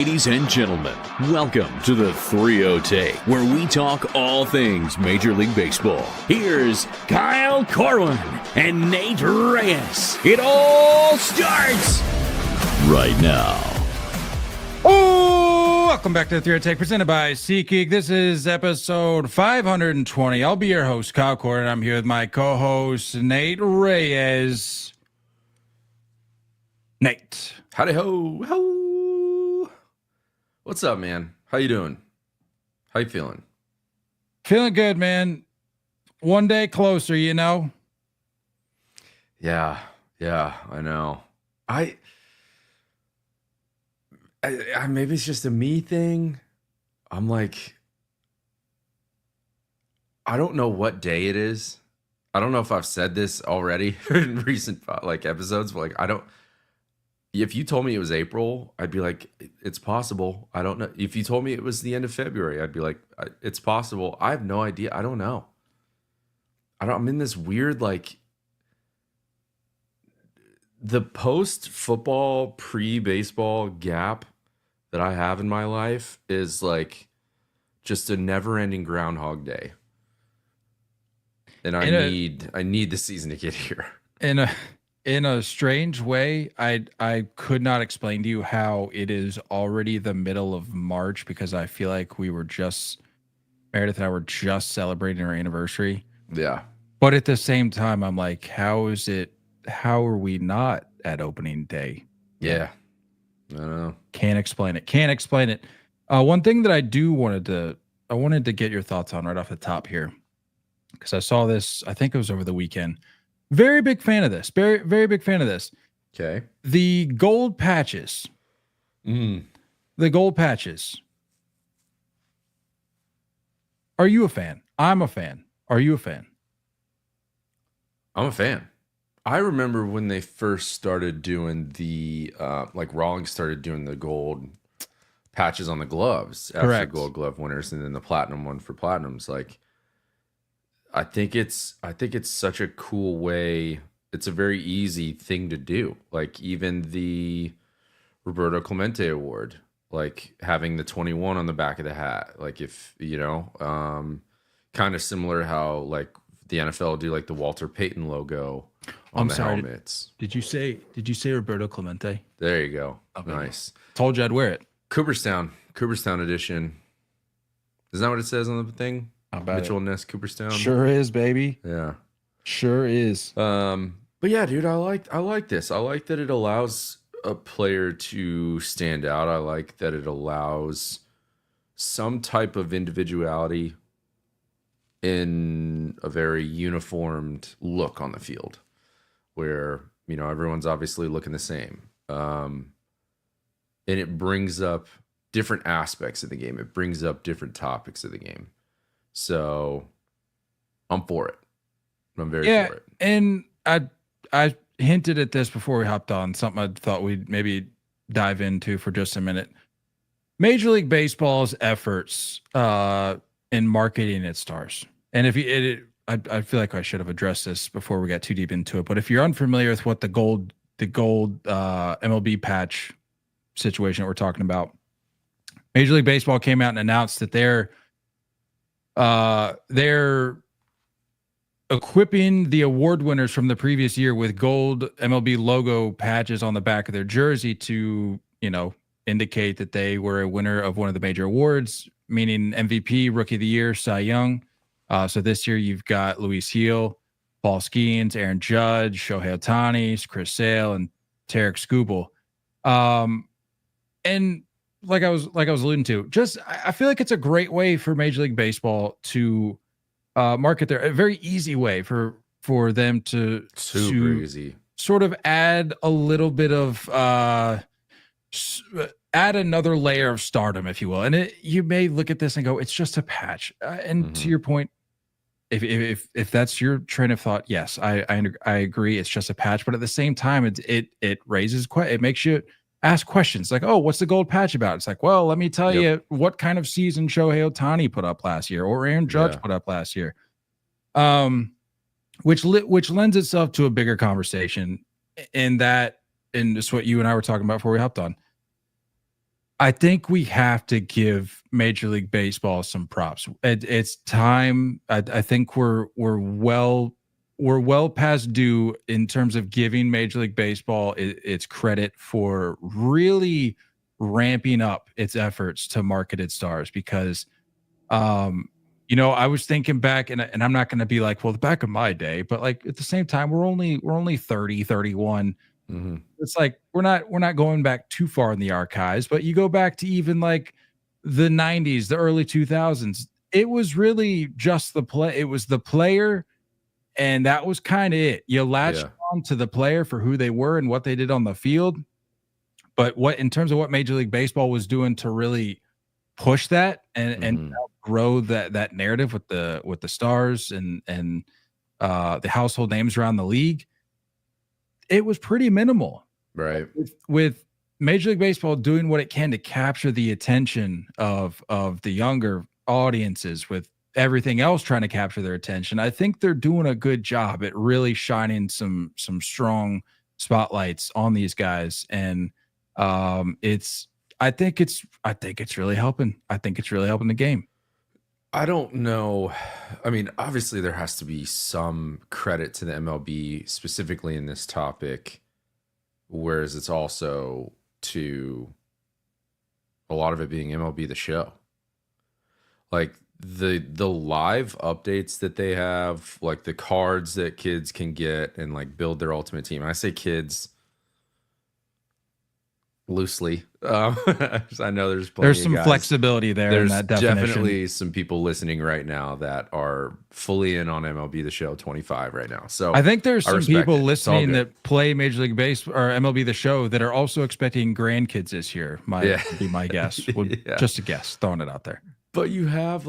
Ladies and gentlemen, welcome to the 3-0 Take, where we talk all things Major League Baseball. Here's Kyle Corwin and Nate Reyes. It all starts right now. Oh, welcome back to the 3-0 Take, presented by SeatGeek. This is episode 520. I'll be your host, Kyle Corwin. I'm here with my co-host, Nate Reyes. Nate. Howdy ho, ho. What's up, man? How you doing? How you feeling? Feeling good, man. One day closer, you know? Yeah, I know. I maybe it's just a me thing. I'm like, I don't know what day it is. I don't know if I've said this already in recent episodes, but if you told me it was April, I'd be like, it's possible. I don't know. If you told me it was the end of February, I'd be like, it's possible. I have no idea. I don't know. I'm in this weird, the post-football, pre-baseball gap that I have in my life is like just a never-ending Groundhog Day. And I need the season to get here. In a strange way, I could not explain to you how it is already the middle of March, because I feel like Meredith and I were just celebrating our anniversary. Yeah. But at the same time, I'm like, how are we not at opening day? Yeah. I don't know. Can't explain it. One thing that I wanted to get your thoughts on right off the top here, because I saw this, I think it was over the weekend. Very big fan of this. Very, very big fan of this. Okay. The gold patches. The gold patches. Are you a fan? I'm a fan. Are you a fan? I'm a fan. I remember when they first started doing the, Rawlings started doing the gold patches on the gloves after Correct. the gold glove winners, and then the platinum one for platinums. I think it's such a cool way. It's a very easy thing to do. Like even the Roberto Clemente Award, like having the 21 on the back of the hat. Like if, kind of similar how like the NFL do like the Walter Payton logo on the helmets. Did you say Roberto Clemente? There you go. Okay. Nice. Told you I'd wear it. Cooperstown edition. Isn't that what it says on the thing? Mitchell Ness Cooperstown. Sure is, baby. Yeah. Sure is. But yeah, dude, I like this. I like that it allows a player to stand out. I like that it allows some type of individuality in a very uniformed look on the field, where everyone's obviously looking the same. And it brings up different aspects of the game. It brings up different topics of the game. So I'm for it. I'm very for it. And I hinted at this before we hopped on, something I thought we'd maybe dive into for just a minute. Major League Baseball's efforts in marketing its stars. And I feel like I should have addressed this before we got too deep into it. But if you're unfamiliar with what the gold MLB patch situation that we're talking about, Major League Baseball came out and announced that they're equipping the award winners from the previous year with gold MLB logo patches on the back of their jersey to, indicate that they were a winner of one of the major awards, meaning MVP, Rookie of the Year, Cy Young. So this year you've got Luis Gil, Paul Skeens, Aaron Judge, Shohei Ohtani, Chris Sale, and Tarek Skubal. And like I was alluding to, I feel like it's a great way for Major League Baseball to market a very easy way for them to easy sort of add a little bit of add another layer of stardom, if you will. And you may look at this and go, it's just a patch. And to your point, if that's your train of thought, yes, I agree. It's just a patch, but at the same time, it raises it makes you ask questions like, oh, what's the gold patch about? It's like, well, let me tell you what kind of season Shohei Ohtani put up last year or Aaron Judge put up last year. Which lends itself to a bigger conversation in that, and just what you and I were talking about before we hopped on. I think we have to give Major League Baseball some props. It's time. I think we're well past due in terms of giving Major League Baseball its credit for really ramping up its efforts to market its stars. Because, I was thinking back, and I'm not going to be like, well, the back of my day, but like at the same time, we're only 30, 31. Mm-hmm. It's like we're not going back too far in the archives, but you go back to even like the 90s, the early 2000s. It was really just the play. It was the player, and that was kind of it. You latched Yeah. on to the player for who they were and what they did on the field. But what in terms of what Major League Baseball was doing to really push that and Mm-hmm. grow that narrative with the stars and the household names around the league, it was pretty minimal. Right. With Major League Baseball doing what it can to capture the attention of the younger audiences, with everything else trying to capture their attention, I think they're doing a good job at really shining some strong spotlights on these guys. And it's I think it's really helping. I think it's really helping the game. I don't know. I mean, obviously there has to be some credit to the MLB specifically in this topic, whereas it's also to a lot of it being MLB The Show. Like the live updates that they have, like the cards that kids can get and like build their ultimate team. And I say kids loosely. I know there's plenty There's of some guys. flexibility there in There's that definition. definitely some people listening right now that are fully in on MLB The Show 25 right now. So I think there's some respect people it. It's all listening good. that play Major League Baseball or MLB The Show that are also expecting grandkids this year. Yeah. Would be my guess. Yeah. Just a guess, throwing it out there. But you have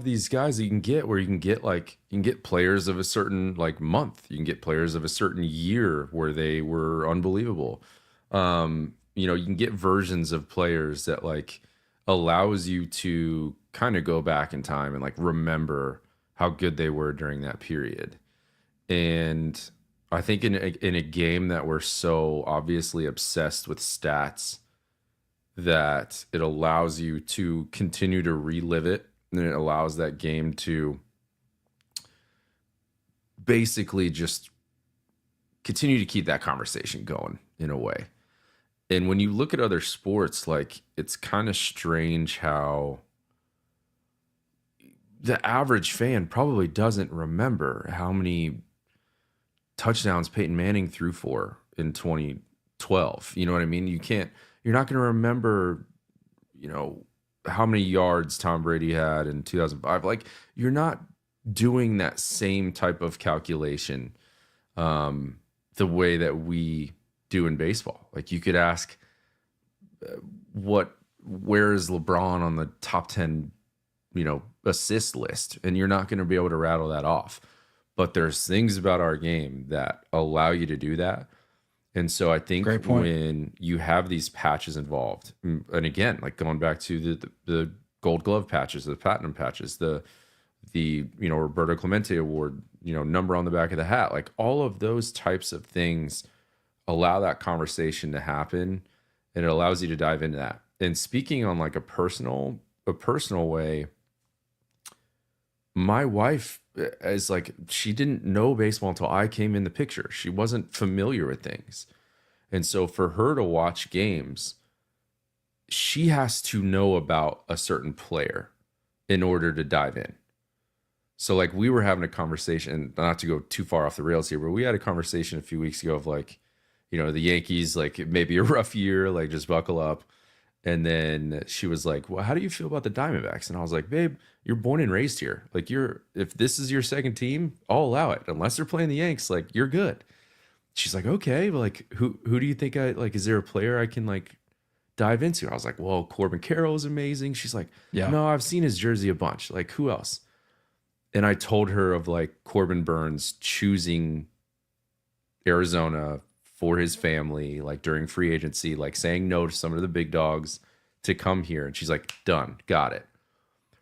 these guys that you can get where you can get players of a certain like month. You can get players of a certain year where they were unbelievable. You can get versions of players that like allows you to kind of go back in time and like remember how good they were during that period. And I think in a game that we're so obviously obsessed with stats, that it allows you to continue to relive it, and it allows that game to basically just continue to keep that conversation going in a way. And when you look at other sports, like it's kind of strange how the average fan probably doesn't remember how many touchdowns Peyton Manning threw for in 2012. You know what I mean? You're not going to remember, how many yards Tom Brady had in 2005. Like, you're not doing that same type of calculation the way that we do in baseball. Like, you could ask, where is LeBron on the top 10, assist list? And you're not going to be able to rattle that off. But there's things about our game that allow you to do that. And so I think when you have these patches involved, and again, like going back to the Gold Glove patches, the Platinum patches, the Roberto Clemente Award, number on the back of the hat, like all of those types of things allow that conversation to happen, and it allows you to dive into that. And speaking on like a personal way, my wife is like, she didn't know baseball until I came in the picture. She wasn't familiar with things. And so for her to watch games, she has to know about a certain player in order to dive in. So like we were having a conversation, not to go too far off the rails here, but we had a conversation a few weeks ago of like, the Yankees, like maybe a rough year, like just buckle up. And then she was like, well, how do you feel about the Diamondbacks? And I was like, babe, you're born and raised here. Like if this is your second team, I'll allow it. Unless they're playing the Yanks, like you're good. She's like, okay, but like who do you think is there a player I can like dive into? I was like, well, Corbin Carroll is amazing. She's like, Yeah. No, I've seen his jersey a bunch. Like who else? And I told her of like Corbin Burns choosing Arizona for his family, like during free agency, like saying no to some of the big dogs to come here. And she's like, done, got it.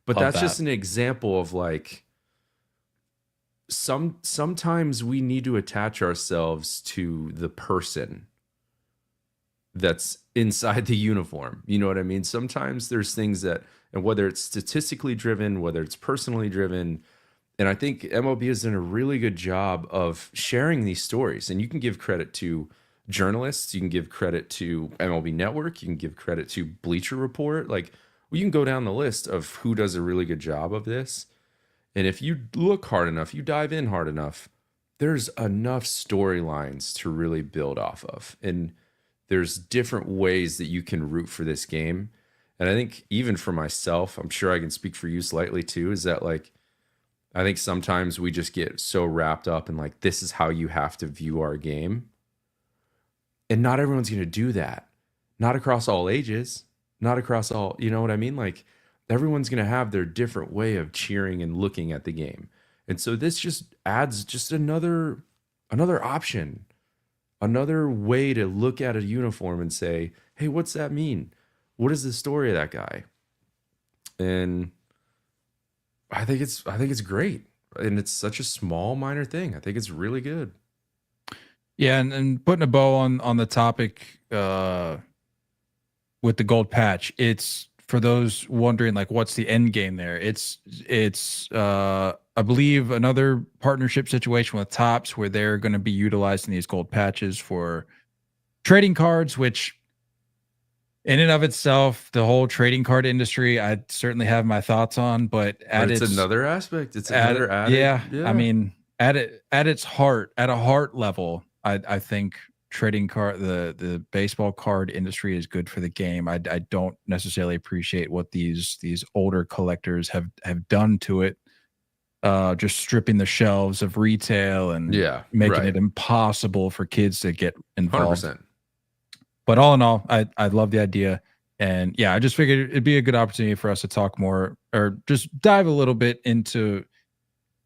But that's just an example of like, sometimes we need to attach ourselves to the person that's inside the uniform. You know what I mean? Sometimes there's things that, and whether it's statistically driven, whether it's personally driven, and I think MLB has done a really good job of sharing these stories. And you can give credit to journalists, you can give credit to MLB Network, you can give credit to Bleacher Report. Like, you can go down the list of who does a really good job of this. And if you look hard enough, you dive in hard enough, there's enough storylines to really build off of. And there's different ways that you can root for this game. And I think even for myself, I'm sure I can speak for you slightly too, is that like, I think sometimes we just get so wrapped up in like, this is how you have to view our game. And not everyone's going to do that. Not across all ages, not across all, you know what I mean? Like, everyone's going to have their different way of cheering and looking at the game. And so this just adds just another option, another way to look at a uniform and say, hey, what's that mean? What is the story of that guy? And I think it's great. And it's such a small, minor thing. I think it's really good. Yeah, and putting a bow on the topic with the gold patch, it's for those wondering like what's the end game there. It's I believe another partnership situation with Topps where they're going to be utilizing these gold patches for trading cards, which in and of itself, the whole trading card industry, I certainly have my thoughts on, but it's another aspect. It's another added. Yeah. I mean, at its heart, at a heart level, I think trading card, the baseball card industry is good for the game. I don't necessarily appreciate what these older collectors have done to it. Just stripping the shelves of retail and making it impossible for kids to get involved. 100%. But all in all, I love the idea. And yeah, I just figured it'd be a good opportunity for us to talk more or just dive a little bit into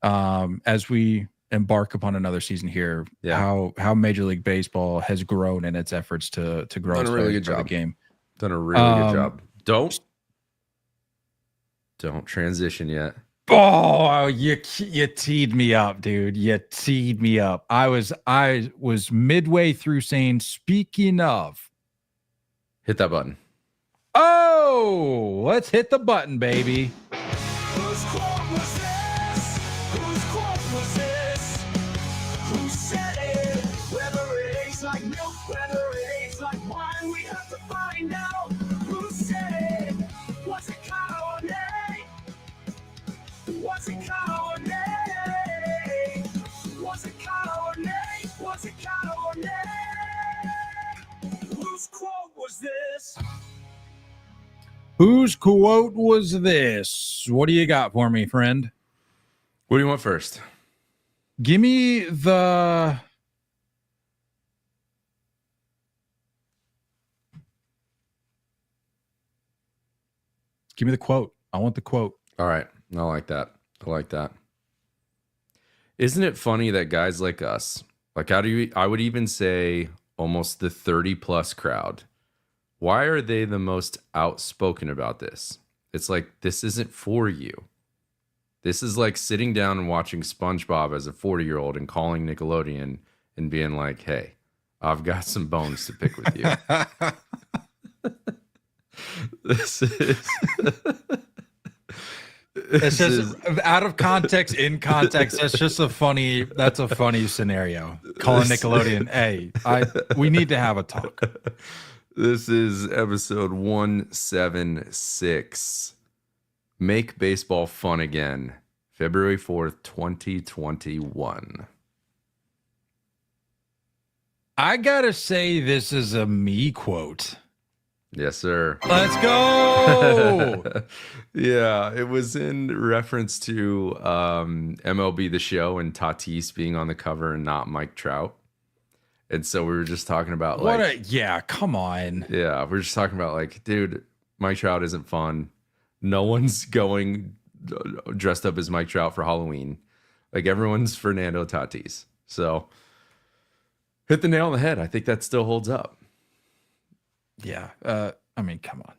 as we embark upon another season here, how Major League Baseball has grown in its efforts to grow. Done a really good job. The game. Done a really good job. Don't transition yet. Oh, you teed me up, dude. You teed me up. I was midway through saying, speaking of. Hit that button. Oh, let's hit the button, baby. Whose quote was this? Whose quote was this? Who said it? Whether it tastes like milk, whether it tastes like wine, we have to find out. Who said it? Was it Kanye? Was it Kanye? Was it Kanye? Was it Kanye? Whose quote was this? Whose quote was this? What do you got for me, friend? What do you want first? Give me the quote. I want the quote. All right. I like that. I like that. Isn't it funny that guys like us, like I would even say almost the 30 plus crowd, why are they the most outspoken about this? It's like, this isn't for you. This is like sitting down and watching SpongeBob as a 40-year-old and calling Nickelodeon and being like, hey, I've got some bones to pick with you. This is... It's just out of context, in context. That's a funny scenario. Calling Nickelodeon, hey, we need to have a talk. This is episode 176. Make baseball fun again. February 4th, 2021. I gotta say, this is a me quote. Yes, sir. Let's go. Yeah, it was in reference to MLB The Show and Tatis being on the cover and not Mike Trout. And so we were just talking about come on. Yeah, we're just talking about like, dude, Mike Trout isn't fun. No one's going dressed up as Mike Trout for Halloween. Like, everyone's Fernando Tatis. So hit the nail on the head. I think that still holds up. Yeah. I mean, come on.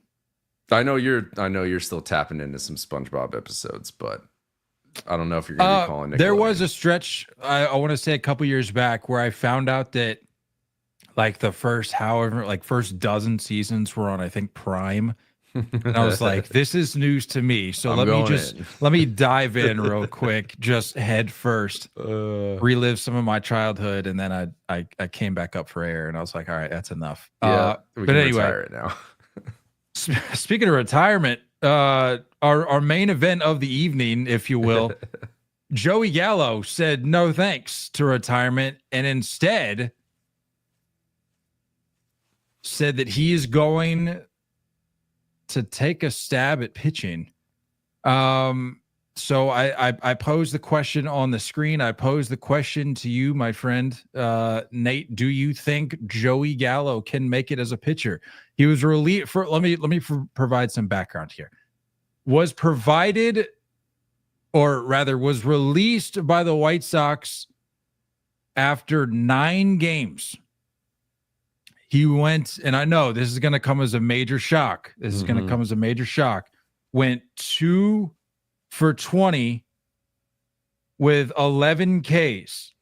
I know you're still tapping into some SpongeBob episodes, but I don't know if you're going to be calling Nickelodeon. There was a stretch, I want to say a couple years back, where I found out that like the first first dozen seasons were on, I think, Prime. And I was like, this is news to me. So let me dive in real quick, just head first, relive some of my childhood, and then I came back up for air, and I was like, all right, that's enough. We can retire it now. Speaking of retirement, our main event of the evening, if you will, Joey Gallo said no thanks to retirement, and instead said that he is going to take a stab at pitching. So I posed the question on the screen. I posed the question to you, my friend, Nate. Do you think Joey Gallo can make it as a pitcher? He was released for. Let me provide some background here. Was released by the White Sox after 9 games. He went, and I know this is going to come as a major shock. Went 2 for 20 with 11 Ks.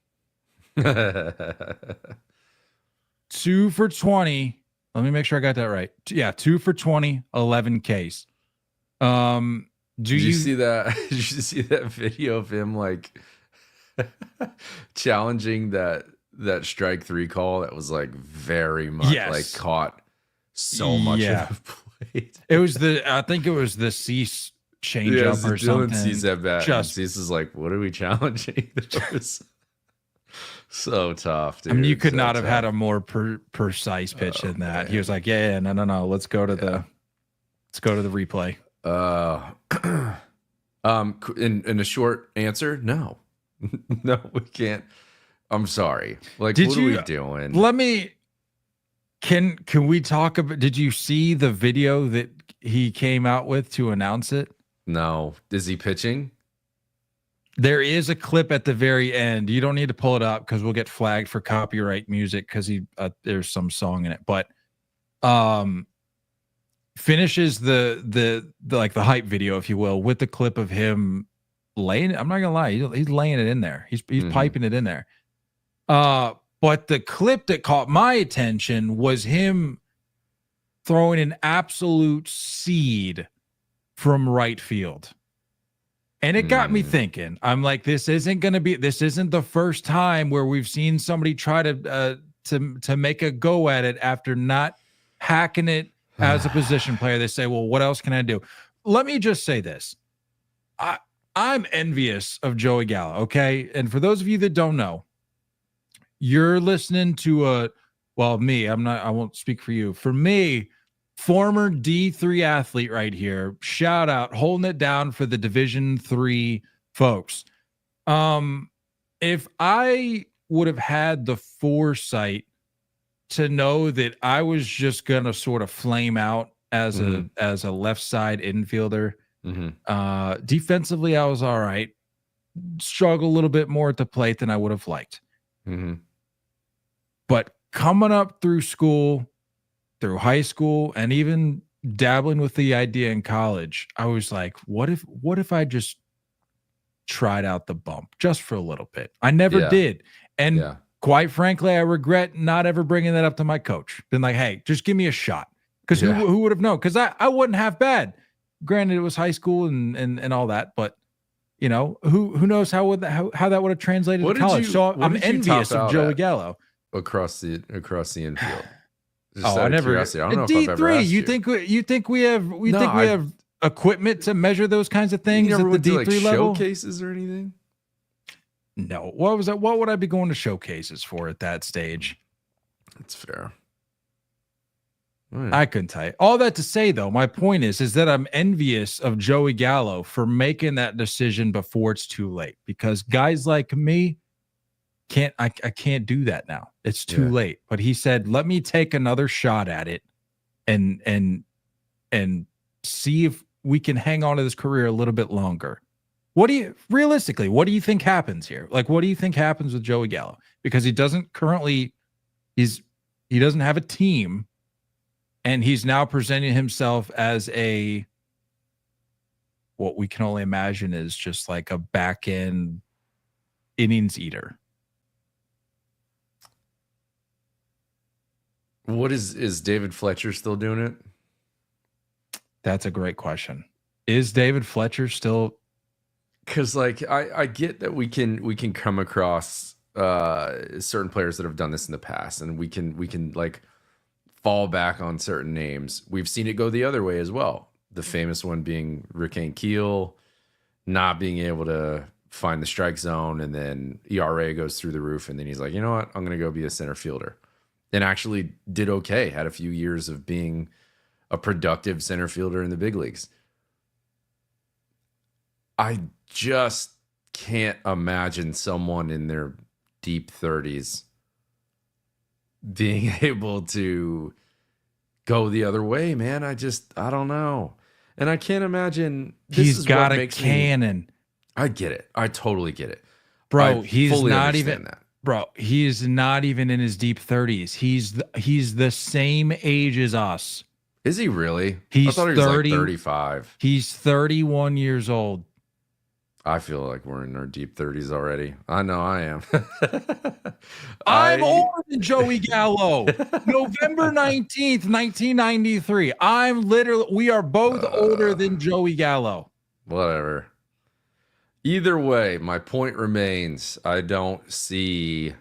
2 for 20. Let me make sure I got that right. Yeah, 2 for 20, 11 Ks. Did you see that? Did you see that video of him like challenging that strike 3 call that was like very much like caught so much of the plate? I think it was the Cease changeup or something. Cease at bat. Cease is like, what are we challenging? That was so tough, dude. I mean, you could not have had a more precise pitch than that. Man. He was like, no. Let's go to the replay. In a short answer, no. No, we can't. I'm sorry. Like, what are we doing? Let me. Can we talk about? Did you see the video that he came out with to announce it? No. Is he pitching? There is a clip at the very end. You don't need to pull it up because we'll get flagged for copyright music because there's some song in it. But finishes the like the hype video, if you will, with the clip of him laying it. I'm not gonna lie, he's laying it in there. He's piping it in there. But the clip that caught my attention was him throwing an absolute seed from right field. And it got me thinking. I'm like, this isn't the first time where we've seen somebody try to make a go at it after not hacking it as a position player. They say, well, what else can I do? Let me just say this. I'm envious of Joey Gallo, okay? And for those of you that don't know, you're listening to me, I won't speak for you. For me, former D3 athlete right here, shout out, holding it down for the Division III folks. If I would have had the foresight to know that I was just gonna sort of flame out as a left side infielder. Defensively, I was all right. Struggle a little bit more at the plate than I would have liked. But coming up through school, through high school, and even dabbling with the idea in college, I was like, what if I just tried out the bump just for a little bit? I never did. And quite frankly, I regret not ever bringing that up to my coach. Been like, hey, just give me a shot. Because who would have known? Because I wasn't half bad. Granted, it was high school and all that, but you know, who knows how that would have translated to college. So I'm envious of Joey Gallo. Across the infield. I never. I don't know if I've ever asked you think we have equipment to measure those kinds of things at the D3 level? Showcases or anything? No. What was that? What would I be going to showcases for at that stage? That's fair. Right. I couldn't tell you. All that to say, though, my point is that I'm envious of Joey Gallo for making that decision before it's too late. Because guys like me I can't do that now. It's too late. But he said, let me take another shot at it and see if we can hang on to this career a little bit longer. What do you think happens here? Like, what do you think happens with Joey Gallo? Because he doesn't have a team, and he's now presenting himself as what we can only imagine is just like a back end innings eater. What is David Fletcher still doing it? That's a great question. Is David Fletcher still? Because like I get that we can come across certain players that have done this in the past, and we can like fall back on certain names. We've seen it go the other way as well. The famous one being Rick Keel not being able to find the strike zone, and then ERA goes through the roof, and then he's like, you know what, I'm gonna go be a center fielder, and actually did okay. Had a few years of being a productive center fielder in the big leagues. I just can't imagine someone in their deep 30s being able to go the other way, man. I don't know. And I can't imagine. He's got a cannon. I get it. I totally get it. Bro, I he's fully not understand even that. Bro, he is not even in his deep 30s. He's the same age as us. Is he really? He's I thought he was 30, like 35. He's 31 years old. I feel like we're in our deep 30s already. I know I am. I'm older than Joey Gallo. November 19th, 1993. We are both older than Joey Gallo. Whatever. Either way, my point remains. I don't see.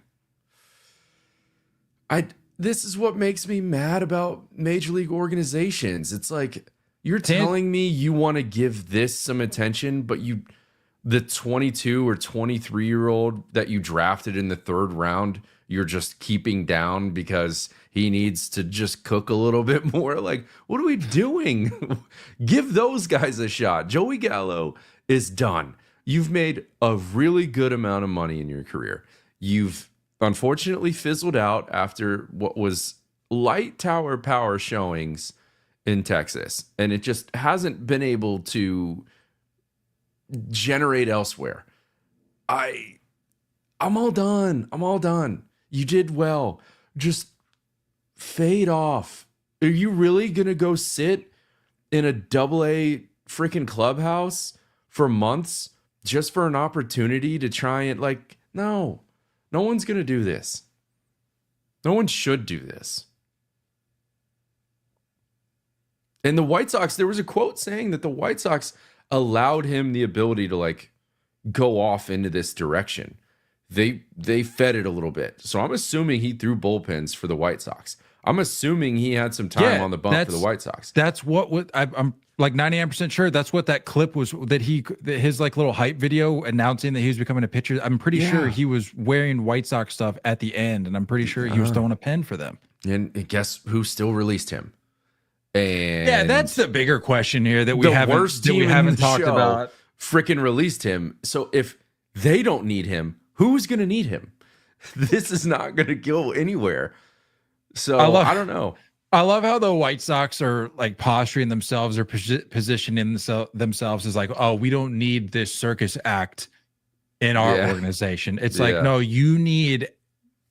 This is what makes me mad about major league organizations. It's like you're telling me you want to give this some attention, but the 22 or 23-year-old that you drafted in the 3rd round, you're just keeping down because he needs to just cook a little bit more. Like, what are we doing? Give those guys a shot. Joey Gallo is done. You've made a really good amount of money in your career. You've unfortunately fizzled out after what was light tower power showings in Texas, and it just hasn't been able to generate elsewhere. I'm all done. I'm all done. You did well. Just fade off. Are you really going to go sit in a AA freaking clubhouse for months just for an opportunity to try and no one's going to do this. No one should do this. And the White Sox, there was a quote saying that the White Sox allowed him the ability to go off into this direction. They fed it a little bit. So I'm assuming he threw bullpens for the White Sox. I'm assuming he had some time on the bump for the White Sox. That's what I'm like 99% sure that's what that clip was, that his little hype video announcing that he was becoming a pitcher. I'm pretty sure he was wearing White Sox stuff at the end, and I'm pretty sure he was throwing a pen for them. And guess who still released him? And yeah, that's the bigger question here that we haven't talked about. Freaking released him. So if they don't need him, who's going to need him? This is not going to go anywhere. So I don't know. I love how the White Sox are posturing themselves or positioning themselves as oh, we don't need this circus act in our organization. It's no, you need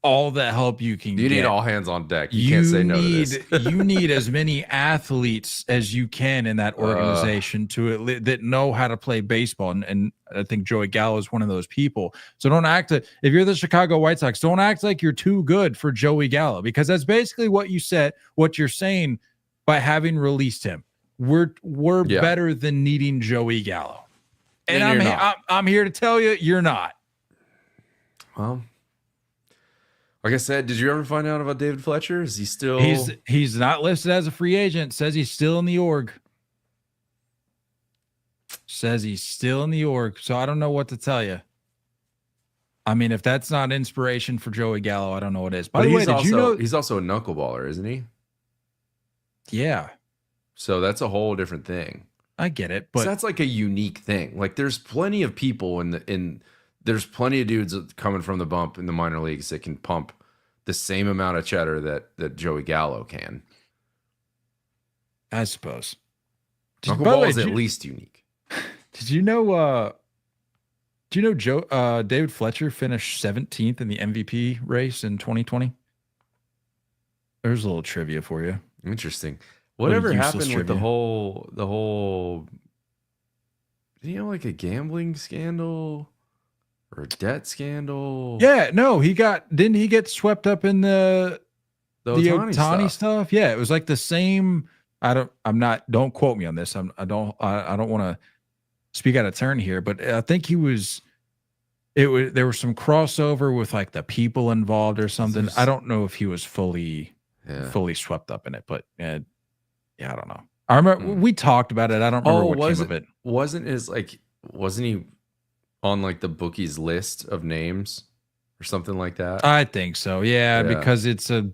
all the help you can get. You need all hands on deck. You can't say no to this. You need as many athletes as you can in that organization that know how to play baseball. And I think Joey Gallo is one of those people. So don't act if you're the Chicago White Sox, don't act like you're too good for Joey Gallo, because that's basically what you're saying by having released him. We're better than needing Joey Gallo. And I'm here to tell you, you're not. Well, like I said, did you ever find out about David Fletcher? Is he still? He's not listed as a free agent. Says he's still in the org. So I don't know what to tell you. I mean, if that's not inspiration for Joey Gallo, I don't know what is. By the way, did you know he's also a knuckleballer, isn't he? Yeah. So that's a whole different thing. I get it, but that's a unique thing. There's plenty of people there's plenty of dudes coming from the bump in the minor leagues that can pump the same amount of cheddar that Joey Gallo can. I suppose. Knuckleball is at least unique. Did you know? David Fletcher finished 17th in the MVP race in 2020? There's a little trivia for you. Interesting. Whatever happened with the whole? Did he have a gambling scandal? Or a debt scandal? Yeah, no, didn't he get swept up in the The the Ohtani Ohtani stuff. stuff. Yeah, it was like the same. Don't quote me on this. I don't want to speak out of turn here, but I think there was some crossover with like the people involved or something. I don't know if he was fully swept up in it, but yeah, I don't know. I remember we talked about it. I don't remember what came of it. Wasn't he on like the bookies list of names or something like that? I think so. Yeah, because it's a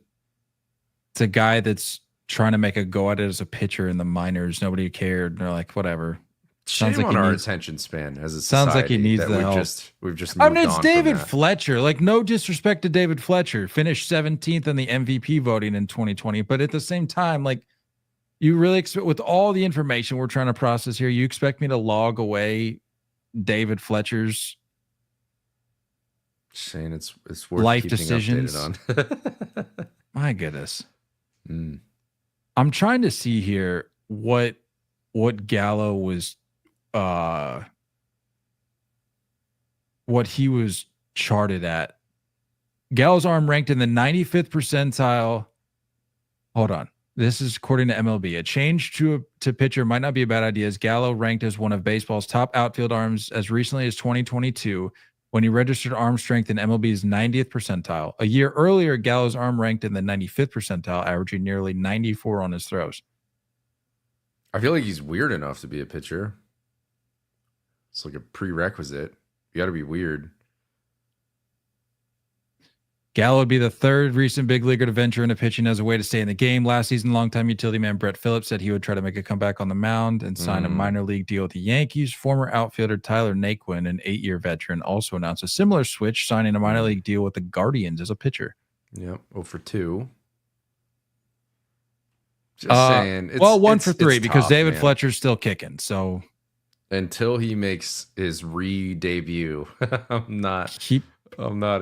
guy that's trying to make a go at it as a pitcher in the minors. Nobody cared. They're like, whatever. Shame on our attention span as a society. Sounds like he needs the help. We've just moved I mean, it's on David from that. Fletcher. Like, no disrespect to David Fletcher. Finished 17th in the MVP voting in 2020. But at the same time, like, you really expect, with all the information we're trying to process here, you expect me to log away David Fletcher's Shane, it's worth life keeping decisions updated on. My goodness. I'm trying to see here what Gallo was what he was charted at. Gallo's arm ranked in the 95th percentile. Hold on. This is according to MLB. A change to pitcher might not be a bad idea, as Gallo ranked as one of baseball's top outfield arms as recently as 2022 when he registered arm strength in MLB's 90th percentile. A year earlier, Gallo's arm ranked in the 95th percentile, averaging nearly 94 on his throws. I feel like he's weird enough to be a pitcher. It's like a prerequisite. You got to be weird. Gallo would be the third recent big leaguer to venture into pitching as a way to stay in the game. Last season, longtime utility man Brett Phillips said he would try to make a comeback on the mound and sign a minor league deal with the Yankees. Former outfielder Tyler Naquin, an 8-year veteran, also announced a similar switch, signing a minor league deal with the Guardians as a pitcher. Yep, 0 for 2. Just saying. Well, 1 for 3 because tough, David Fletcher's still kicking. So until he makes his re-debut, I'm not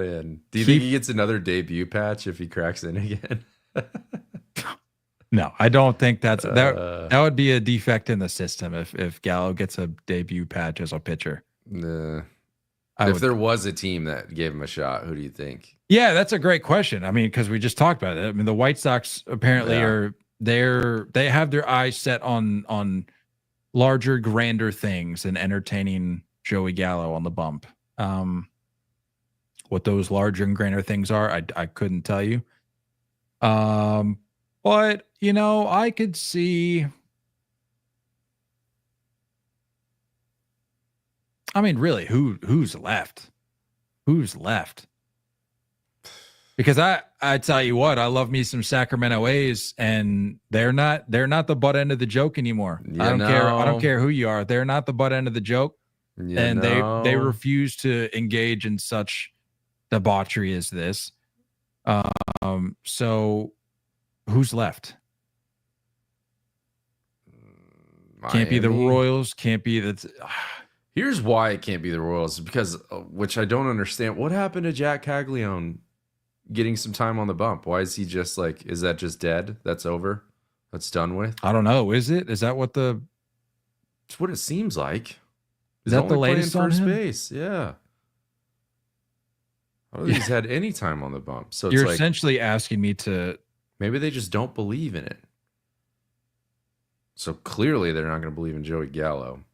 in. Do you think he gets another debut patch if he cracks in again? No, I don't think that would be a defect in the system if Gallo gets a debut patch as a pitcher. If there was a team that gave him a shot, who do you think? Yeah, that's a great question. I mean, because we just talked about it. I mean, the White Sox apparently they have their eyes set on larger, grander things and entertaining Joey Gallo on the bump. What those larger and grander things are, I couldn't tell you. But I could see. I mean, really, who's left? Who's left? Because I tell you what, I love me some Sacramento A's, and they're not the butt end of the joke anymore. I don't care who you are. They're not the butt end of the joke. And they refuse to engage in such debauchery as this. So who's left? Miami. Can't be the Royals. Can't be the. Here's why it can't be the Royals, because which I don't understand. What happened to Jack Caglione getting some time on the bump? Why is he just like? Is that just dead? That's over. That's done with. I don't know. Is it? Is that what the? It's what it seems like. Is that the latest on first him? base? Yeah. I don't think he's had any time on the bump. So you're it's essentially asking me to. Maybe they just don't believe in it. So clearly they're not going to believe in Joey Gallo.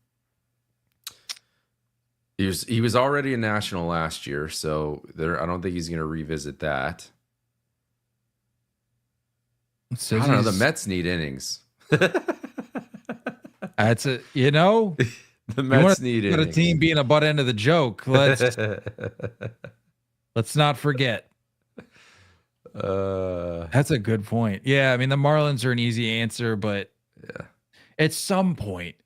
He was already a national last year, so I don't think he's going to revisit that. I don't know. The Mets need innings. That's it. The Mets need innings. A team being a butt end of the joke. Let's not forget. That's a good point. Yeah, I mean the Marlins are an easy answer, but yeah. At some point,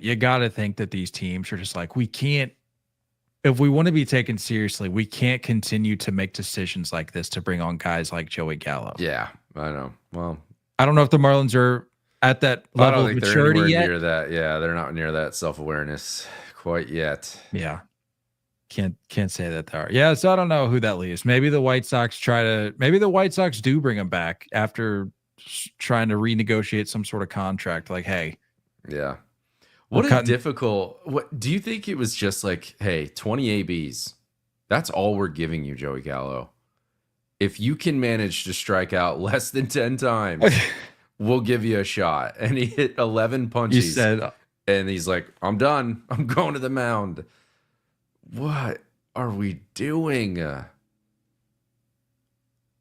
you got to think that these teams are just like, we can't, if we want to be taken seriously, we can't continue to make decisions like this to bring on guys like Joey Gallo. Yeah, I know. Well, I don't know if the Marlins are at that level of maturity yet. Near that. Yeah, they're not near that self-awareness quite yet. Yeah. Can't say that they are. Yeah, so I don't know who that leaves. Maybe the White Sox do bring him back after trying to renegotiate some sort of contract. Like, hey, yeah, what do you think it was? Just like, hey, 20 ABs, that's all we're giving you, Joey Gallo. if you can manage to strike out less than 10 times, we'll give you a shot. And he hit 11 punches. He said, and he's like, I'm done. I'm going to the mound. What are we doing?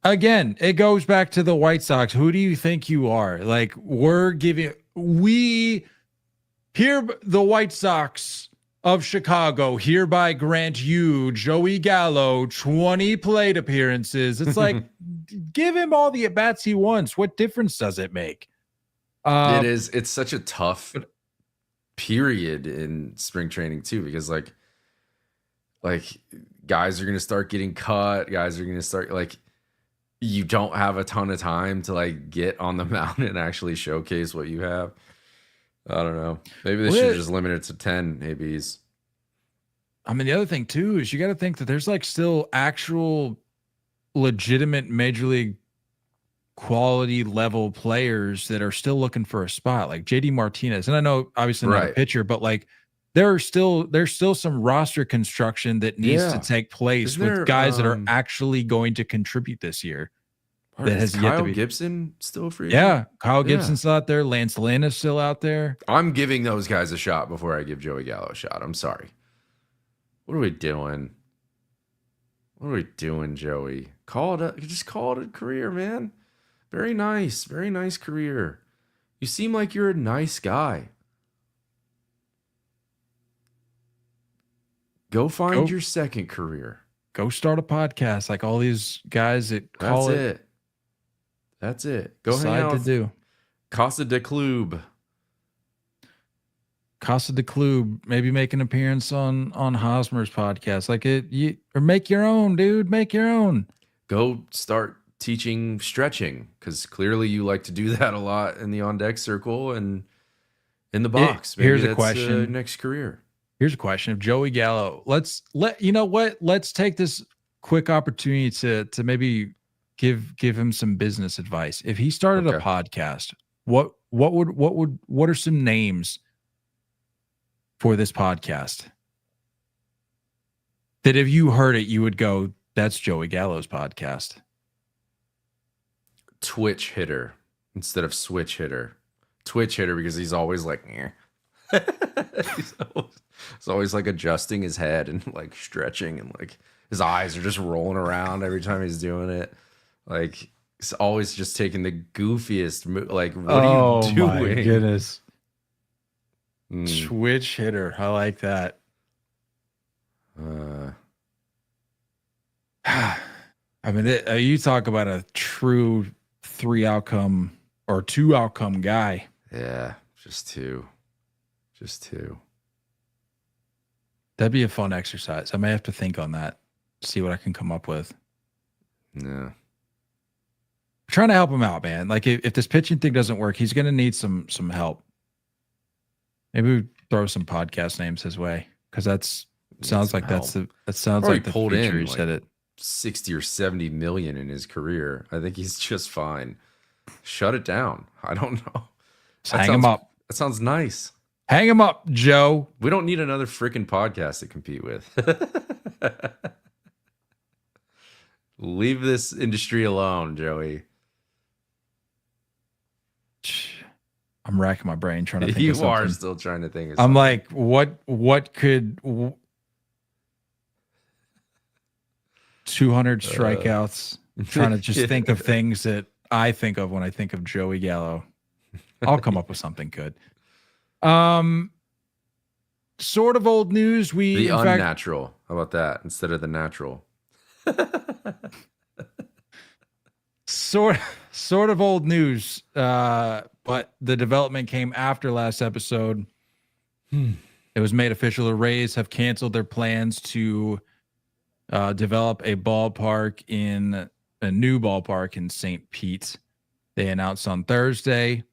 again, it goes back to the White Sox. Who do you think you are? Like, we here, the White Sox of Chicago hereby grant you, Joey Gallo, 20 plate appearances. It's like, give him all the at-bats he wants. What difference does it make? It's such a tough period in spring training too, because like guys are going to start getting cut. Guys are going to start, like, you don't have a ton of time to like get on the mound and actually showcase what you have. I don't know. Maybe they should just limit it to 10 ABs. I mean, the other thing too is you got to think that there's like still actual legitimate major league quality level players that are still looking for a spot, like JD Martinez. And I know obviously not a pitcher, but like there's still some roster construction that needs to take place with guys that are actually going to contribute this year. That has Kyle Gibson still free? Yeah, Kyle Gibson's still out there. Lance Lynn is still out there. I'm giving those guys a shot before I give Joey Gallo a shot. I'm sorry. What are we doing? What are we doing, Joey? Just call it a career, man. Very nice career. You seem like you're a nice guy. Go find your second career. Go start a podcast like all these guys that call it. That's it. Go hang out with Casa de Club. Casa de Club. Maybe make an appearance on Hosmer's podcast. Or make your own, dude. Make your own. Go start teaching stretching, because clearly you like to do that a lot in the on deck circle and in the box. Here's a question. Next career. Here's a question of Joey Gallo. Let's take this quick opportunity to maybe give him some business advice. If he started a podcast, what are some names for this podcast that if you heard it, you would go, that's Joey Gallo's podcast? Twitch hitter instead of switch hitter. Twitch hitter, because he's always like, he's always like adjusting his head and like stretching, and like his eyes are just rolling around every time he's doing it. Like, he's always just taking the goofiest like, what are you doing? Oh my goodness. Switch hitter. I like that. I mean, you talk about a true 3-outcome or 2-outcome guy. Yeah, just two. That'd be a fun exercise. I may have to think on that, see what I can come up with. Yeah. Trying to help him out, man. Like, if this pitching thing doesn't work, he's going to need some help. Maybe we throw some podcast names his way, because that sounds like the future. He said it. 60 or 70 million in his career. I think he's just fine. Shut it down. I don't know. Hang him up. That sounds nice. Hang him up, Joe. We don't need another freaking podcast to compete with. Leave this industry alone, Joey. I'm racking my brain trying to think of something. You are still trying to think of something. I'm like, what could 200 strikeouts? Trying to just think of things that I think of when I think of Joey Gallo. I'll come up with something good. Sort of old news. The unnatural. How about that instead of the natural? Sort of old news. But the development came after last episode. It was made official. The Rays have canceled their plans to develop a new ballpark in St. Pete. They announced on Thursday.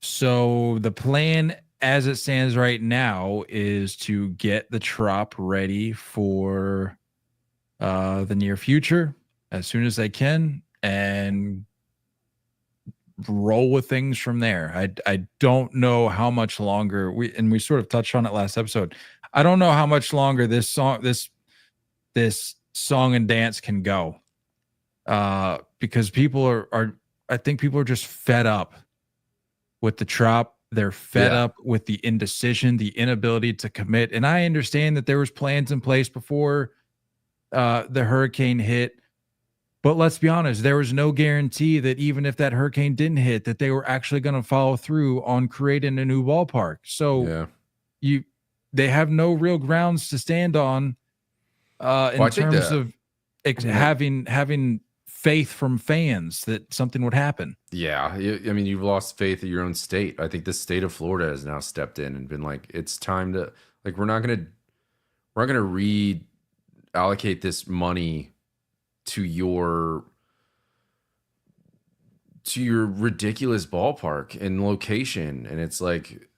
So the plan as it stands right now is to get the Trop ready for the near future as soon as they can and roll with things from there. I don't know how much longer we sort of touched on it last episode. I don't know how much longer this song and dance can go. because people are I think people are just fed up with the Trop. They're fed up with the indecision, the inability to commit. And I understand that there was plans in place before the hurricane hit. But let's be honest, there was no guarantee that even if that hurricane didn't hit, that they were actually going to follow through on creating a new ballpark. So they have no real grounds to stand on in terms of having faith from fans that something would happen. Yeah. I mean, you've lost faith in your own state. I think the state of Florida has now stepped in and been like, it's time to, like, we're not going to reallocate this money to your ridiculous ballpark and location. And it's like,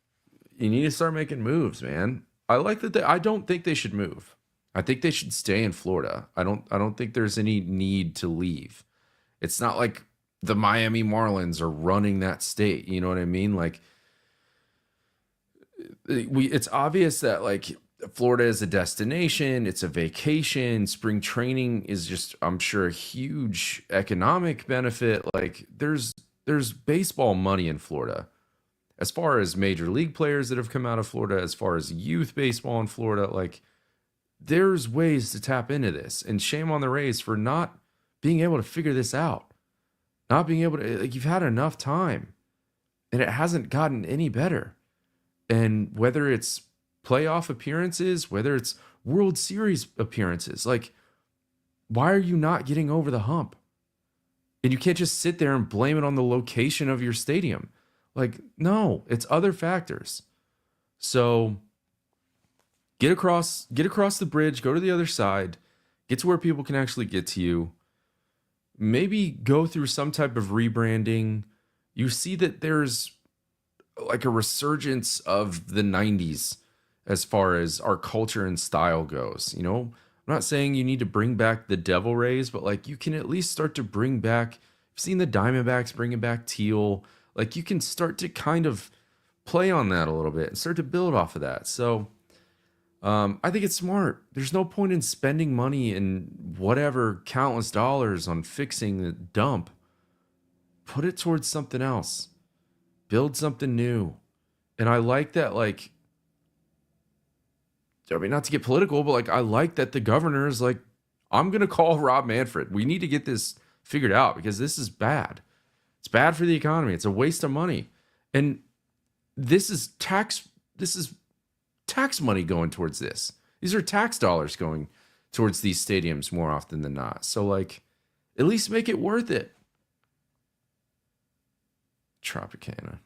you need to start making moves, man. I like that. I don't think they should move. I think they should stay in Florida. I don't think there's any need to leave. It's not like the Miami Marlins are running that state. You know what I mean? Like, it's obvious that, like, Florida is a destination. It's a vacation. Spring training is just, I'm sure, a huge economic benefit. Like, there's baseball money in Florida. As far as major league players that have come out of Florida, as far as youth baseball in Florida, like, there's ways to tap into this. And shame on the Rays for not being able to figure this out. Not being able to, like, you've had enough time and it hasn't gotten any better. And whether it's playoff appearances, whether it's World Series appearances, like, why are you not getting over the hump? And you can't just sit there and blame it on the location of your stadium. Like, no, it's other factors. So get across the bridge, go to the other side, get to where people can actually get to you. Maybe go through some type of rebranding. You see that there's like a resurgence of the 90s as far as our culture and style goes. You know, I'm not saying you need to bring back the Devil Rays, but, like, you can at least start to bring back, you've seen the Diamondbacks bringing back teal. Like, you can start to kind of play on that a little bit and start to build off of that. So I think it's smart. There's no point in spending money and whatever countless dollars on fixing the dump. Put it towards something else. Build something new. And I like that, like, I mean, not to get political, but, like, I like that the governor is like, I'm going to call Rob Manfred. We need to get this figured out because this is bad. It's bad for the economy. It's a waste of money. And this is tax money going towards this. These are tax dollars going towards these stadiums more often than not. So, like, at least make it worth it. Tropicana.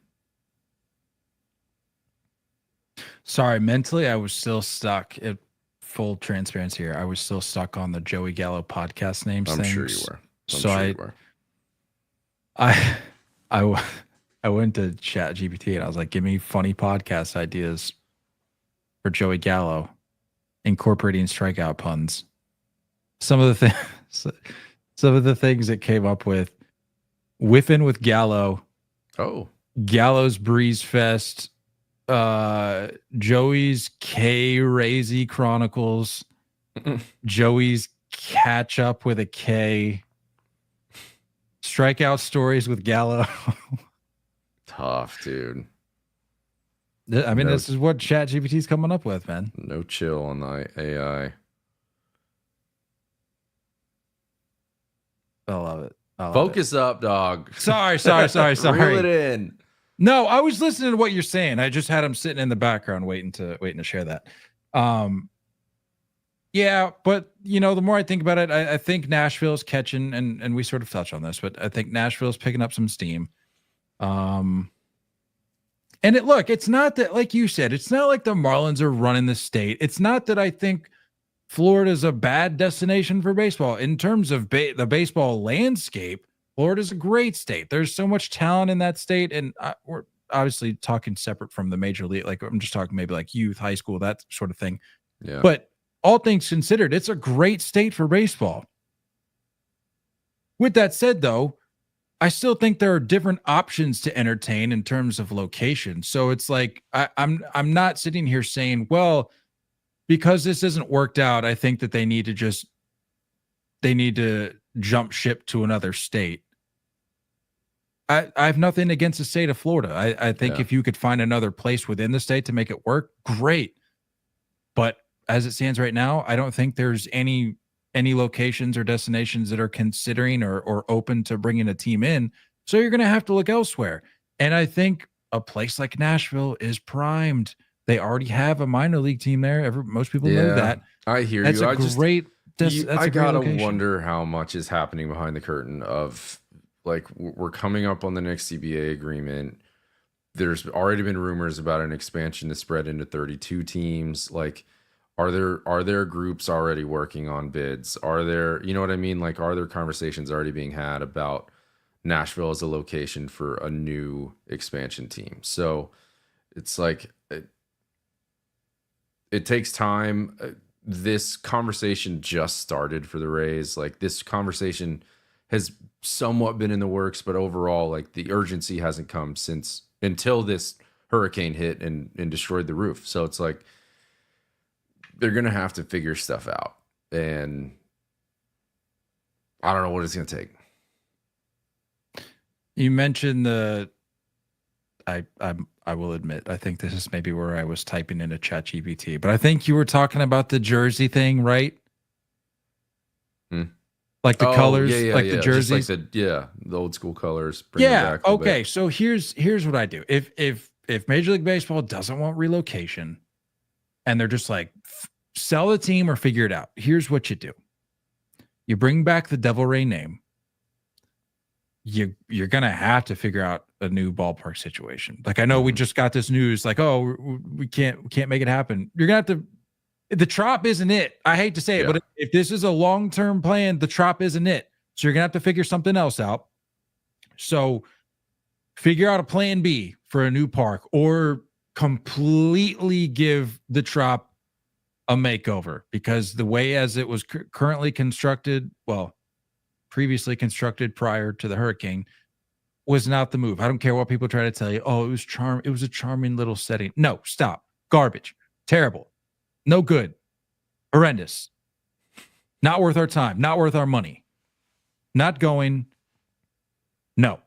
Sorry, mentally, I was still stuck. At full transparency here, I was still stuck on the Joey Gallo podcast names. I'm things. sure you were. I went to Chat GPT and I was like, give me funny podcast ideas for Joey Gallo, incorporating strikeout puns. Some of the things that came up with: whiffing with Gallo. Oh, Gallo's Breeze Fest. Joey's K-Razy Chronicles. Joey's Catch Up with a K. Strikeout Stories with Gallo. tough, dude. I mean, this is what ChatGPT is coming up with, man. No chill on the AI. I love it. Focus up, dog. Sorry. Reel it in. No, I was listening to what you're saying. I just had him sitting in the background waiting to share that. Yeah, but, you know, the more I think about it, I think Nashville's catching, and we sort of touched on this, but I think Nashville's picking up some steam. And it's not that, like you said, it's not like the Marlins are running the state. It's not that I think Florida's a bad destination for baseball. In terms of the baseball landscape, Florida's a great state. There's so much talent in that state, and we're obviously talking separate from the major league. Like, I'm just talking maybe like youth, high school, that sort of thing. Yeah. But all things considered, it's a great state for baseball. With that said, though, I still think there are different options to entertain in terms of location. So it's like I'm not sitting here saying, well, because this isn't worked out, I think that they need to jump ship to another state. I have nothing against the state of Florida. I think if you could find another place within the state to make it work, great. But as it stands right now, I don't think there's any locations or destinations that are considering or open to bringing a team in. So you're going to have to look elsewhere. And I think a place like Nashville is primed. They already have a minor league team there. Most people know that. I hear that's you. A great. I gotta wonder how much is happening behind the curtain of, like, we're coming up on the next CBA agreement. There's already been rumors about an expansion to spread into 32 teams. Like, are there groups already working on bids? Are there, you know what I mean? Like, are there conversations already being had about Nashville as a location for a new expansion team? So it's like, it takes time. This conversation just started for the Rays. Like, this conversation has somewhat been in the works, but overall, like, the urgency hasn't come until this hurricane hit and destroyed the roof. So it's like, they're going to have to figure stuff out. And I don't know what it's going to take. You mentioned I will admit, I think this is maybe where I was typing into ChatGPT, but I think you were talking about the jersey thing, right? Like the colors, the jerseys. Just like the old school colors. Bring them back okay. So here's what I do. If Major League Baseball doesn't want relocation and they're just like, sell the team or figure it out, here's what you do. You bring back the Devil Ray name. You're gonna have to figure out a new ballpark situation. Like, I know we just got this news, like, oh, we can't make it happen. You're gonna have to. The Trop isn't it. I hate to say it, but if this is a long-term plan, the Trop isn't it. So you're gonna have to figure something else out. So figure out a plan B for a new park, or completely give the Trop a makeover, because the way as it was currently constructed, well, previously constructed prior to the hurricane, was not the move. I don't care what people try to tell you. Oh, it was a charming little setting. No, stop. Garbage. Terrible. No good. Horrendous. Not worth our time. Not worth our money. Not going. No.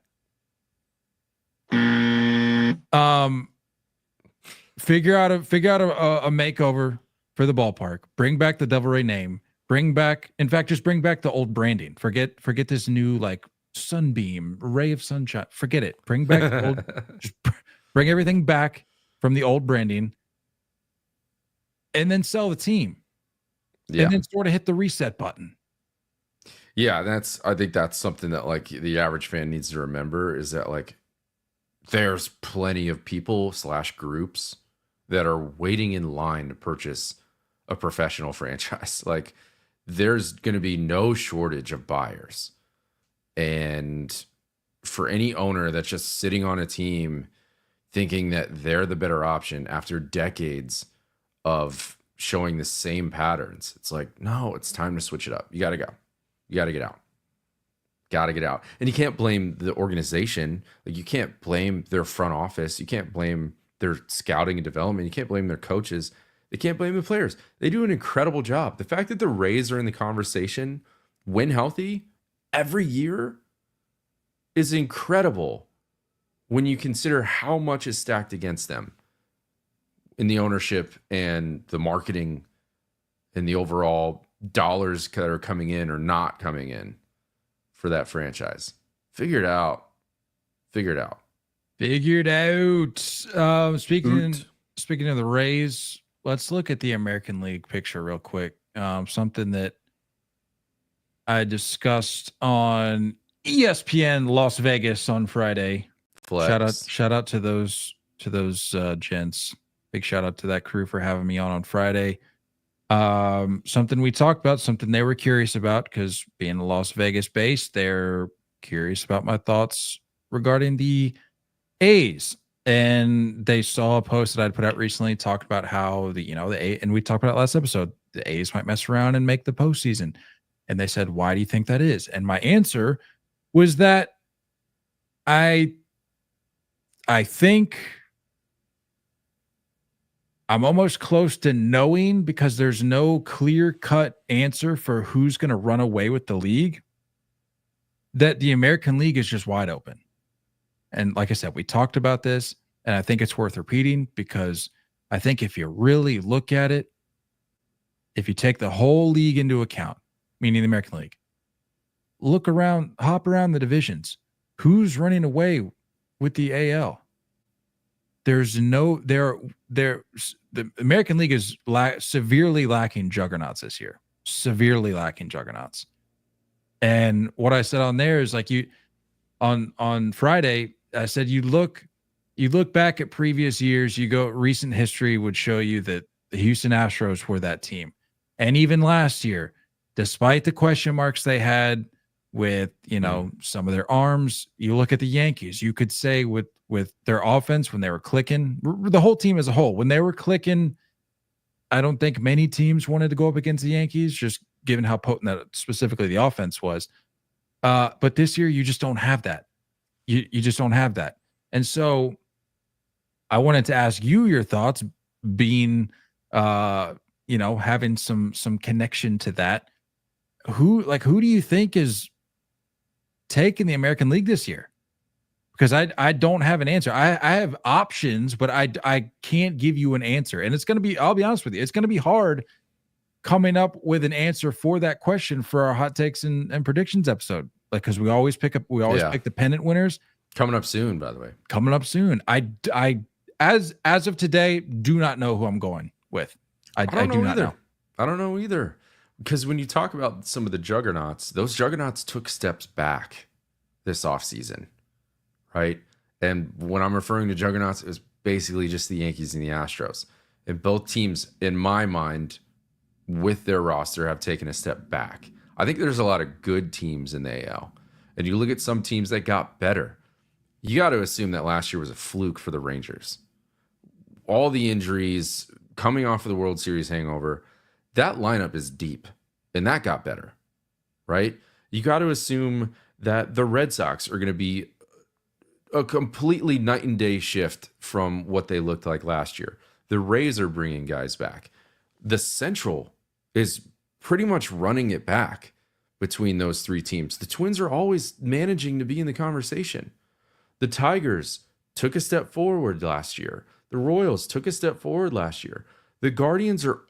Figure out a makeover for the ballpark. Bring back the Devil Ray name. Just bring back the old branding. Forget this new, like, sunbeam, ray of sunshine. Forget it. Bring back the old, just bring everything back from the old branding, and then sell the team. Yeah. And then sort of hit the reset button. Yeah, I think that's something that, like, the average fan needs to remember, is that, like, there's plenty of people / groups that are waiting in line to purchase a professional franchise. Like, there's going to be no shortage of buyers. And for any owner that's just sitting on a team thinking that they're the better option after decades of showing the same patterns, it's like, no, it's time to switch it up. You got to go. You got to get out. Got to get out. And you can't blame the organization. Like, you can't blame their front office. You can't blame their scouting and development. You can't blame their coaches. They can't blame the players. They do an incredible job. The fact that the Rays are in the conversation when healthy every year is incredible when you consider how much is stacked against them in the ownership and the marketing and the overall dollars that are coming in or not coming in for that franchise. Figure it out. Figured out. Speaking of the Rays, let's look at the American League picture real quick. Something that I discussed on ESPN Las Vegas on Friday. Flex. Shout out to those gents. Big shout out to that crew for having me on Friday. Something we talked about, something they were curious about, because being Las Vegas based, they're curious about my thoughts regarding the A's. And they saw a post that I'd put out recently, talked about how the A, and we talked about it last episode, the A's might mess around and make the postseason. And they said, why do you think that is? And my answer was that I think I'm almost close to knowing, because there's no clear-cut answer for who's going to run away with the league. that the American League is just wide open. And like I said, we talked about this, and I think it's worth repeating because I think if you really look at it, if you take the whole league into account, meaning the American League, look around, hop around the divisions. Who's running away with the AL? There's no the American League is severely lacking juggernauts this year. Severely lacking juggernauts. And what I said on there is like on Friday, I said you look back at previous years, recent history would show you that the Houston Astros were that team. And even last year, despite the question marks they had with, some of their arms, you look at the Yankees, you could say with their offense, when they were clicking, the whole team as a whole, when they were clicking, I don't think many teams wanted to go up against the Yankees, just given how potent that specifically the offense was. But this year, you just don't have that. You just don't have that. And so I wanted to ask you your thoughts, being, having some connection to that. Who do you think is taking the American League this year? Because I don't have an answer. I have options, but I can't give you an answer. And it's going to be, I'll be honest with you, it's going to be hard coming up with an answer for that question for our hot takes and predictions episode. Like, because we always pick the pennant winners. Coming up soon, by the way. Coming up soon. I as of today, do not know who I'm going with. I do not know. I don't know either. Because when you talk about some of the juggernauts, those juggernauts took steps back this offseason, right? And when I'm referring to juggernauts, it was basically just the Yankees and the Astros. And both teams, in my mind, with their roster, have taken a step back. I think there's a lot of good teams in the AL. And you look at some teams that got better. You got to assume that last year was a fluke for the Rangers. All the injuries, coming off of the World Series hangover, that lineup is deep, and that got better, right? You got to assume that the Red Sox are going to be a completely night and day shift from what they looked like last year. The Rays are bringing guys back. The Central is pretty much running it back between those three teams. The Twins are always managing to be in the conversation. The Tigers took a step forward last year. The Royals took a step forward last year. The Guardians are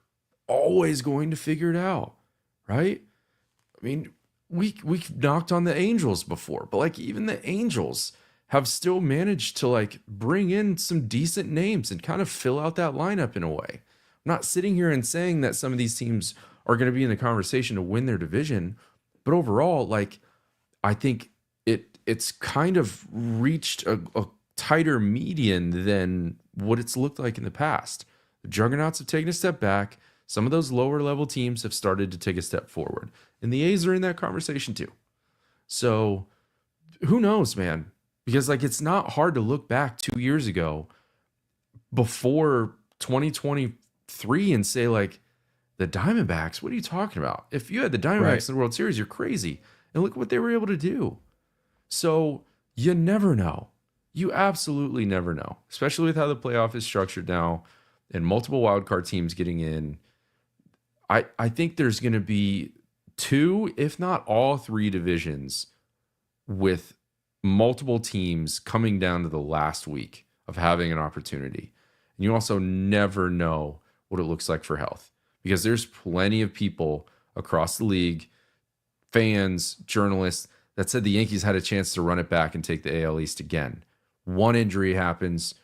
always going to figure it out, right? I mean, we knocked on the Angels before, but like even the Angels have still managed to like bring in some decent names and kind of fill out that lineup in a way. I'm not sitting here and saying that some of these teams are going to be in the conversation to win their division, but overall, like I think it's kind of reached a tighter median than what it's looked like in the past. The juggernauts have taken a step back. Some of those lower level teams have started to take a step forward, and the A's are in that conversation too. So who knows, man? Because like it's not hard to look back 2 years ago before 2023 and say like the Diamondbacks, what are you talking about? If you had the Diamondbacks in the World Series, you're crazy. And look what they were able to do. So you never know. You absolutely never know, especially with how the playoff is structured now and multiple wildcard teams getting in. I think there's going to be two, if not all three divisions with multiple teams coming down to the last week of having an opportunity. And you also never know what it looks like for health because there's plenty of people across the league, fans, journalists, that said the Yankees had a chance to run it back and take the AL East again. One injury happens,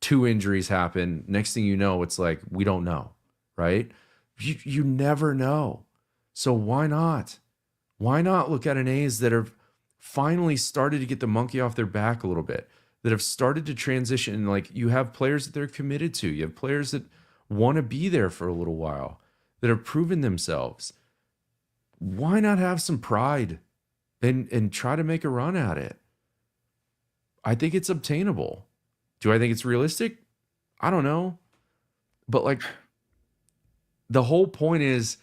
two injuries happen. Next thing you know, it's like, we don't know, right? You never know. So why not? Why not look at an A's that have finally started to get the monkey off their back a little bit, that have started to transition? Like you have players that they're committed to. You have players that want to be there for a little while, that have proven themselves. Why not have some pride and try to make a run at it? I think it's obtainable. Do I think it's realistic? I don't know. But like the whole point is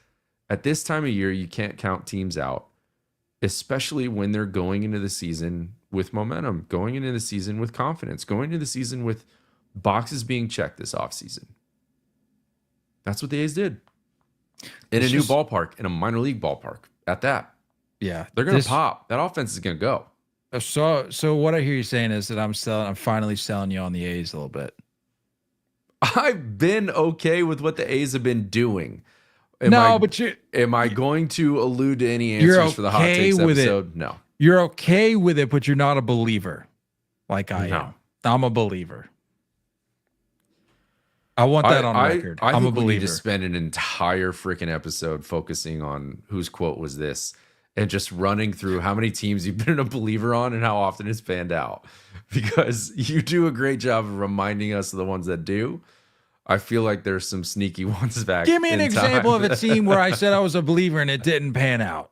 at this time of year, you can't count teams out, especially when they're going into the season with momentum, going into the season with confidence, going into the season with boxes being checked this offseason. That's what the A's did. In a new ballpark, in a minor league ballpark at that. Yeah, They're going to pop. That offense is going to go. So what I hear you saying is that I'm finally selling you on the A's a little bit. I've been okay with what the A's have been doing. Am I going to allude to any answers for the hot takes episode? No. You're okay with it, but you're not a believer like I No. am. I'm a believer. I want that on record. I I'm a think we need believer. to spend an entire freaking episode focusing on whose quote was this and just running through how many teams you've been a believer on and how often it's panned out. Because you do a great job of reminding us of the ones that do. I feel like there's some sneaky ones back. Give me an example of a team where I said I was a believer and it didn't pan out.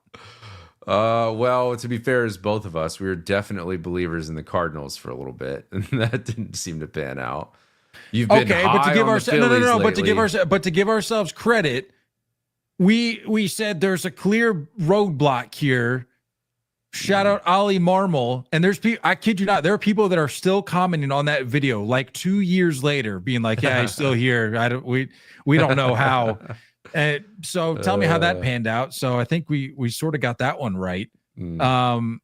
Well, to be fair, as both of us, we were definitely believers in the Cardinals for a little bit, and that didn't seem to pan out. You've been high but to give on ourselves the Phillies but to give ourselves credit, we said there's a clear roadblock here. Shout out Ali Marmol, and there's people. I kid you not, there are people that are still commenting on that video like 2 years later, being like, "Yeah, he's still here." We don't know how. And so tell me how that panned out. So I think we sort of got that one right. You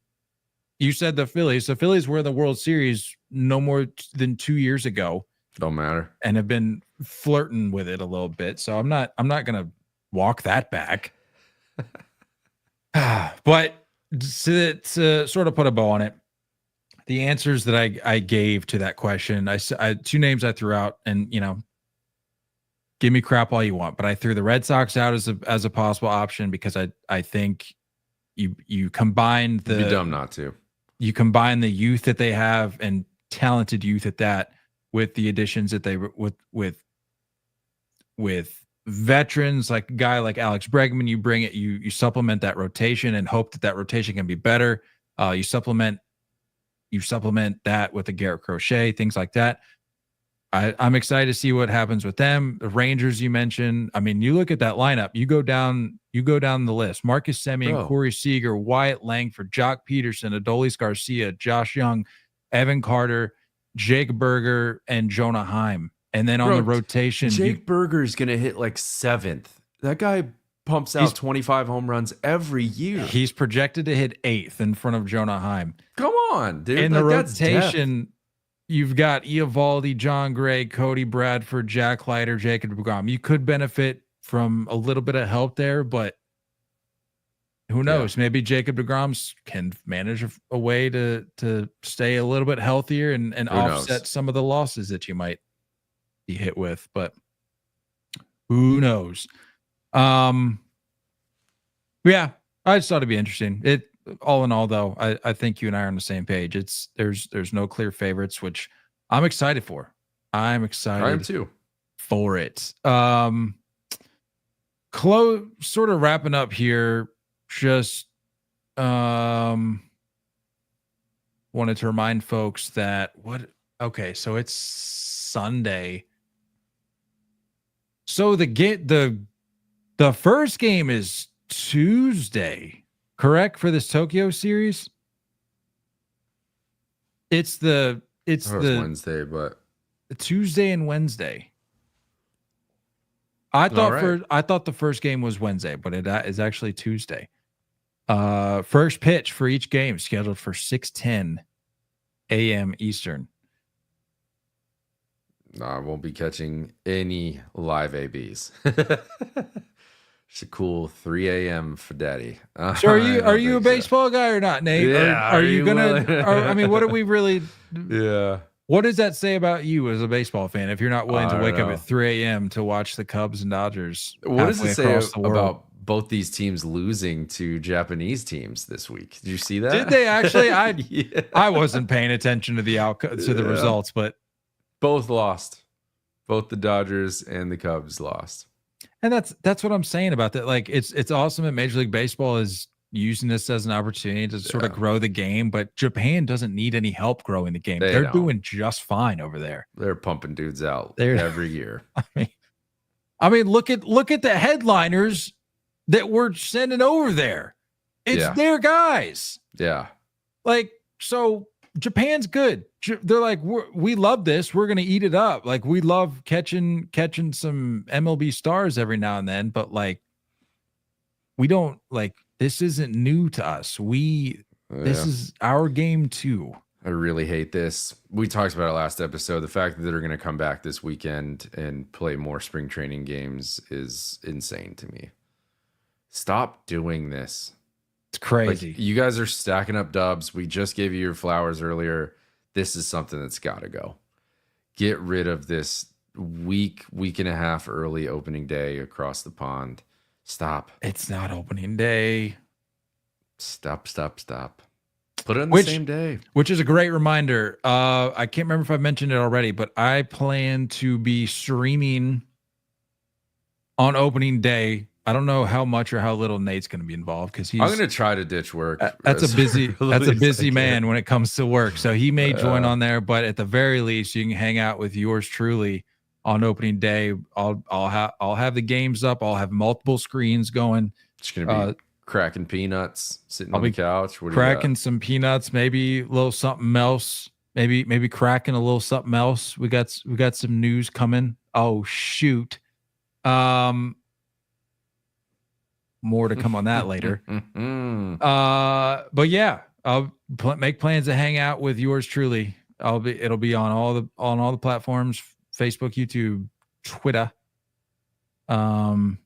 said the Phillies. The Phillies were in the World Series no more than 2 years ago. Don't matter. And have been flirting with it a little bit. So I'm not gonna walk that back. But to sort of put a bow on it, the answers that I gave to that question, I two names I threw out, and give me crap all you want, but I threw the Red Sox out as a possible option because I think you combine the It'd be dumb not to. You combine the youth that they have and talented youth at that with the additions that they with veterans like a guy like Alex Bregman. You bring it, you supplement that rotation and hope that rotation can be better. You supplement that with a Garrett Crochet, things like that. I'm excited to see what happens with them. The Rangers you mentioned. I mean, you look at that lineup. You go down the list. Marcus Semien, Corey Seager, Wyatt Langford, Jock Peterson, Adolis Garcia, Josh Young, Evan Carter, Jake Berger, and Jonah Heim. And then on the rotation, Jake Berger is going to hit like 7th. That guy pumps out 25 home runs every year. He's projected to hit 8th in front of Jonah Heim. Come on, dude. In the rotation, you've got Eovaldi, John Gray, Cody Bradford, Jack Leiter, Jacob DeGrom. You could benefit from a little bit of help there, but who knows? Yeah. Maybe Jacob DeGrom can manage a way to stay a little bit healthier and offset some of the losses that you might be hit with, but who knows? Yeah, I just thought it'd be interesting. It all in all, though, I think you and I are on the same page. There's no clear favorites, which I'm excited for. I'm excited. I am too. For it. Sort of wrapping up here. Just wanted to remind folks that so it's Sunday. So the first game is Tuesday, correct, for this Tokyo series? It's Wednesday, but Tuesday and Wednesday. I thought the first game was Wednesday, but it is actually Tuesday. First pitch for each game scheduled for 6:10 a.m. Eastern. No, I won't be catching any live ABs. It's a cool 3 a.m. for daddy. So are you a baseball guy or not, Nate? Yeah. Are you gonna? I mean, what do we really? Yeah. What does that say about you as a baseball fan if you're not willing to wake up at 3 a.m. to watch the Cubs and Dodgers? What does it say about both these teams losing to Japanese teams this week? Did you see that? Did they actually? I wasn't paying attention to the outcome to the results, but both lost. Both the Dodgers and the Cubs lost. And that's what I'm saying about that. Like it's awesome that Major League Baseball is using this as an opportunity to sort of grow the game, but Japan doesn't need any help growing the game. They're doing just fine over there. They're pumping dudes out every year. I mean, look at the headliners that we're sending over there. It's their guys. Yeah. Like, so Japan's good. They're like, we love this. We're going to eat it up. Like, we love catching some MLB stars every now and then, but like, we don't like, this isn't new to us. This is our game too. I really hate this. We talked about it last episode. The fact that they're going to come back this weekend and play more spring training games is insane to me. Stop doing this. It's crazy. Like, you guys are stacking up dubs. We just gave you your flowers earlier. This is something that's got to go. Get rid of this week and a half early opening day across the pond. Stop. It's not opening day. Stop. Put it on the same day. Which is a great reminder. I can't remember if I mentioned it already, but I plan to be streaming on opening day. I don't know how much or how little Nate's going to be involved because I'm going to try to ditch work. That's a busy man when it comes to work. So he may join on there, but at the very least, you can hang out with yours truly on opening day. I'll have the games up. I'll have multiple screens going. It's going to be cracking peanuts, sitting on the couch. What cracking some peanuts, maybe a little something else. Maybe cracking a little something else. We got some news coming. Oh shoot. More to come on that later. But yeah, I'll make plans to hang out with yours truly. It'll be on all the platforms, Facebook, YouTube, Twitter. And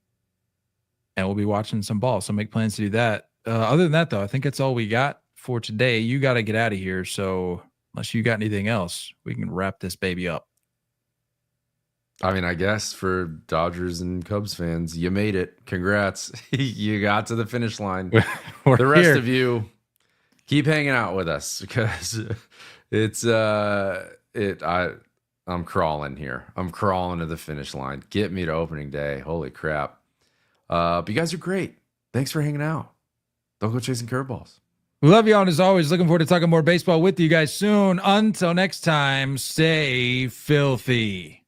we'll be watching some ball. So make plans to do that. Other than that, though, I think that's all we got for today. You got to get out of here. So unless you got anything else, we can wrap this baby up. I mean, I guess for Dodgers and Cubs fans, you made it. Congrats. You got to the finish line. The rest here. of you, keep hanging out with us because I'm crawling here. I'm crawling to the finish line. Get me to opening day. Holy crap. But you guys are great. Thanks for hanging out. Don't go chasing curveballs. We love you all, and as always, looking forward to talking more baseball with you guys soon. Until next time, stay filthy.